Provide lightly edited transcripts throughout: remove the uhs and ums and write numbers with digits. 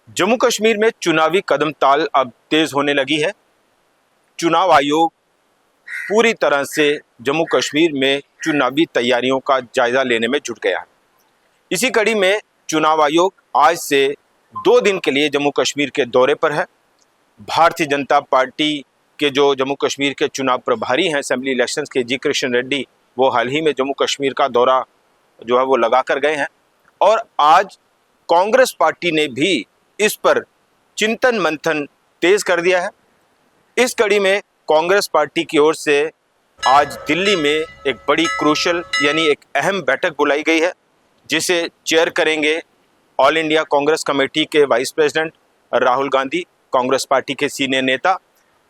जम्मू कश्मीर में चुनावी कदम ताल अब तेज होने लगी है। चुनाव आयोग पूरी तरह से जम्मू कश्मीर में चुनावी तैयारियों का जायजा लेने में जुट गया है। इसी कड़ी में चुनाव आयोग आज से 2 दिन के लिए जम्मू कश्मीर के दौरे पर है। भारतीय जनता पार्टी के जो जम्मू कश्मीर के चुनाव प्रभारी हैं असेंबली इलेक्शंस के, जी कृष्ण रेड्डी, वो हाल ही में जम्मू कश्मीर का दौरा जो है वो लगा कर गए हैं। और आज कांग्रेस पार्टी ने भी इस पर चिंतन मंथन तेज कर दिया है। इस कड़ी में कांग्रेस पार्टी की ओर से आज दिल्ली में एक बड़ी क्रूशल यानी एक अहम बैठक बुलाई गई है, जिसे चेयर करेंगे ऑल इंडिया कांग्रेस कमेटी के vice president Rahul Gandhi, Congress party के सीनियर नेता।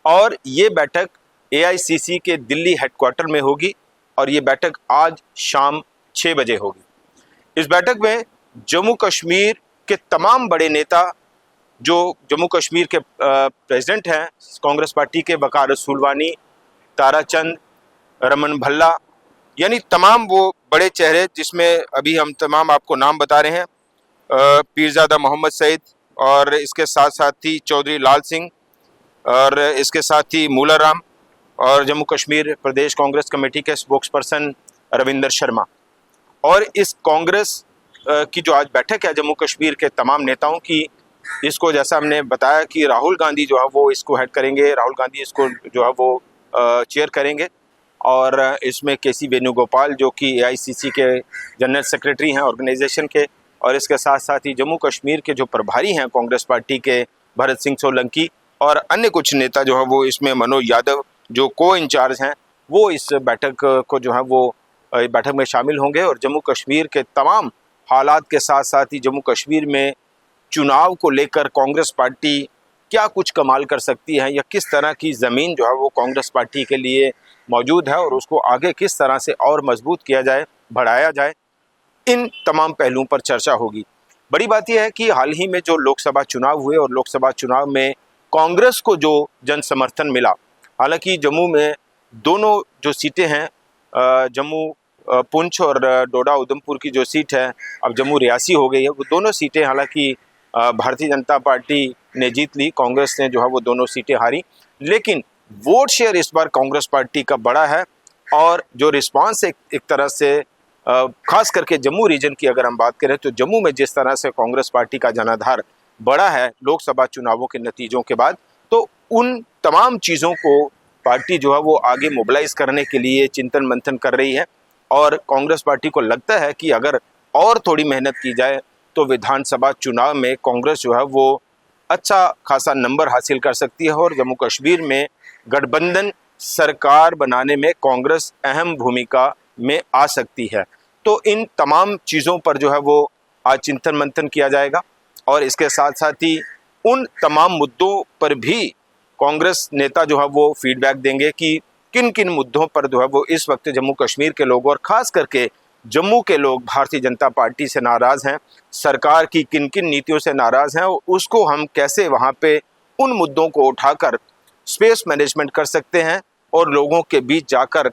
और ये बैठक एआईसीसी के दिल्ली हेडक्वार्टर में होगी और ये बैठक आज शाम 6 बजे होगी। इस बैठक में जम्मू कश्मीर के तमाम बड़े नेता, जो जम्मू कश्मीर के प्रेसिडेंट हैं कांग्रेस पार्टी के, वकार सुलवानी, ताराचंद, रमन भल्ला, यानी तमाम वो बड़े चेहरे, जिसमें अभी हम तमाम आपको नाम बता रहे हैं, पीरजादा मोहम्मद सईद, और इसके साथ साथ ही चौधरी लाल सिंह, और इसके साथ ही मूला राम, और जम्मू कश्मीर प्रदेश कांग्रेस कमेटी के स्पोक्स पर्सन रविंदर शर्मा। और इस कांग्रेस की जो आज बैठक है जम्मू कश्मीर के तमाम नेताओं की, इसको जैसा हमने बताया कि राहुल गांधी जो है वो इसको हेड करेंगे, राहुल गांधी इसको जो है वो चेयर करेंगे। और इसमें केसी वेणुगोपाल जो कि एआईसीसी के जनरल सेक्रेटरी हैं ऑर्गेनाइजेशन के, और इसके साथ साथ ही जम्मू कश्मीर के जो प्रभारी हैं कांग्रेस पार्टी के, भरत सिंह सोलंकी, और अन्य कुछ नेता जो है वो इसमें, मनोज यादव जो को इंचार्ज हैं, वो इस बैठक को जो है वो बैठक में शामिल होंगे। और जम्मू कश्मीर के तमाम हालात के साथ साथ ही जम्मू कश्मीर में चुनाव को लेकर कांग्रेस पार्टी क्या कुछ कमाल कर सकती है, या किस तरह की ज़मीन जो है वो कांग्रेस पार्टी के लिए मौजूद है और उसको आगे किस तरह से और मजबूत किया जाए, बढ़ाया जाए, इन तमाम पहलुओं पर चर्चा होगी। बड़ी बात यह है कि हाल ही में जो लोकसभा चुनाव हुए और लोकसभा चुनाव में कांग्रेस को जो जन समर्थन मिला, हालांकि जम्मू में दोनों जो सीटें हैं, जम्मू पुंछ और डोडा उधमपुर की जो सीट है अब जम्मू रियासी हो गई है, वो दोनों सीटें हालांकि भारतीय जनता पार्टी ने जीत ली, कांग्रेस ने जो है वो दोनों सीटें हारी। लेकिन वोट शेयर इस बार कांग्रेस पार्टी का बड़ा है, और जो रिस्पांस एक तरह से खास करके जम्मू रीजन की अगर हम बात करें तो जम्मू में जिस तरह से कांग्रेस पार्टी का जनाधार बढ़ा है लोकसभा चुनावों के नतीजों के बाद, तो उन तमाम चीज़ों को पार्टी जो है वो आगे मोबिलाइज करने के लिए चिंतन मंथन कर रही है। और कांग्रेस पार्टी को लगता है कि अगर और थोड़ी मेहनत की जाए तो विधानसभा चुनाव में कांग्रेस जो है वो अच्छा खासा नंबर हासिल कर सकती है, और जम्मू कश्मीर में गठबंधन सरकार बनाने में कांग्रेस अहम भूमिका में आ सकती है। तो इन तमाम चीज़ों पर जो है वो आज चिंतन मंथन किया जाएगा, और इसके साथ साथ ही उन तमाम मुद्दों पर भी कांग्रेस नेता जो है वो फीडबैक देंगे कि किन किन मुद्दों पर जो है वो इस वक्त जम्मू कश्मीर के लोग, और ख़ास करके जम्मू के लोग, भारतीय जनता पार्टी से नाराज़ हैं, सरकार की किन किन नीतियों से नाराज़ हैं, और उसको हम कैसे वहाँ पे उन मुद्दों को उठाकर स्पेस मैनेजमेंट कर सकते हैं और लोगों के बीच जाकर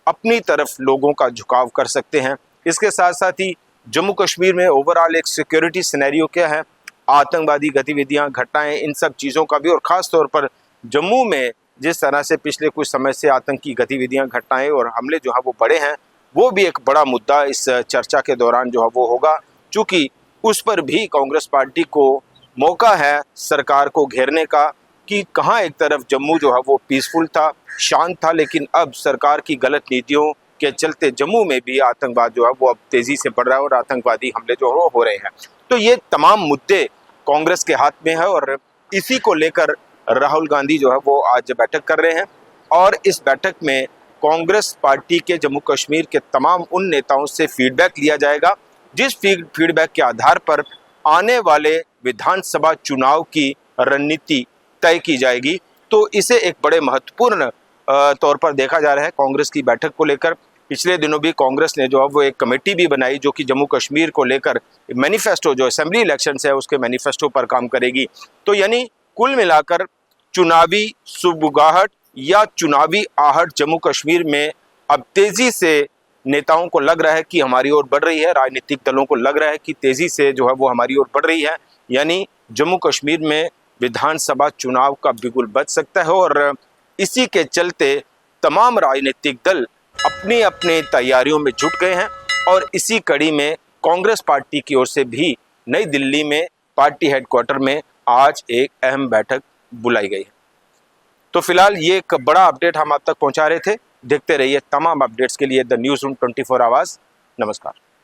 अपनी तरफ लोगों का झुकाव कर सकते हैं। इसके साथ साथ ही जम्मू कश्मीर में ओवरऑल एक सिक्योरिटी सिनेरियो क्या है, आतंकवादी गतिविधियाँ, घटनाएँ, इन सब चीज़ों का भी, और ख़ास तौर पर जम्मू में जिस तरह से पिछले कुछ समय से आतंकी गतिविधियां, घटनाएं और हमले जो है वो बढ़े हैं, वो भी एक बड़ा मुद्दा इस चर्चा के दौरान जो है वो होगा, चूँकि उस पर भी कांग्रेस पार्टी को मौका है सरकार को घेरने का, कि कहाँ एक तरफ जम्मू जो है वो पीसफुल था, शांत था, लेकिन अब सरकार की गलत नीतियों के चलते जम्मू में भी आतंकवाद जो है वो अब तेज़ी से बढ़ रहा है और आतंकवादी हमले जो है वो हो रहे हैं। तो ये तमाम मुद्दे कांग्रेस के हाथ में है, और इसी को लेकर राहुल गांधी जो है वो आज बैठक कर रहे हैं। और इस बैठक में कांग्रेस पार्टी के जम्मू कश्मीर के तमाम उन नेताओं से फीडबैक लिया जाएगा, जिस फीडबैक के आधार पर आने वाले विधानसभा चुनाव की रणनीति तय की जाएगी। तो इसे एक बड़े महत्वपूर्ण तौर पर देखा जा रहा है कांग्रेस की बैठक को लेकर। पिछले दिनों भी कांग्रेस ने जो है वो एक कमेटी भी बनाई जो कि जम्मू कश्मीर को लेकर मैनिफेस्टो, जो असेंबली इलेक्शंस है उसके मैनिफेस्टो पर काम करेगी। तो यानी कुल मिलाकर चुनावी सुगबुगाहट या चुनावी आहट जम्मू कश्मीर में अब तेजी से नेताओं को लग रहा है कि हमारी ओर बढ़ रही है, राजनीतिक दलों को लग रहा है कि तेजी से जो है वो हमारी ओर बढ़ रही है, यानी जम्मू कश्मीर में विधानसभा चुनाव का बिगुल बज सकता है। और इसी के चलते तमाम राजनीतिक दल अपनी अपनी तैयारियों में जुट गए हैं और इसी कड़ी में कांग्रेस पार्टी की ओर से भी नई दिल्ली में पार्टी हेडक्वार्टर में आज एक अहम बैठक बुलाई गई है। तो फिलहाल ये एक बड़ा अपडेट हम आप तक पहुंचा रहे थे। देखते रहिए तमाम अपडेट्स के लिए द न्यूज़ रूम 24 आवर्स। नमस्कार।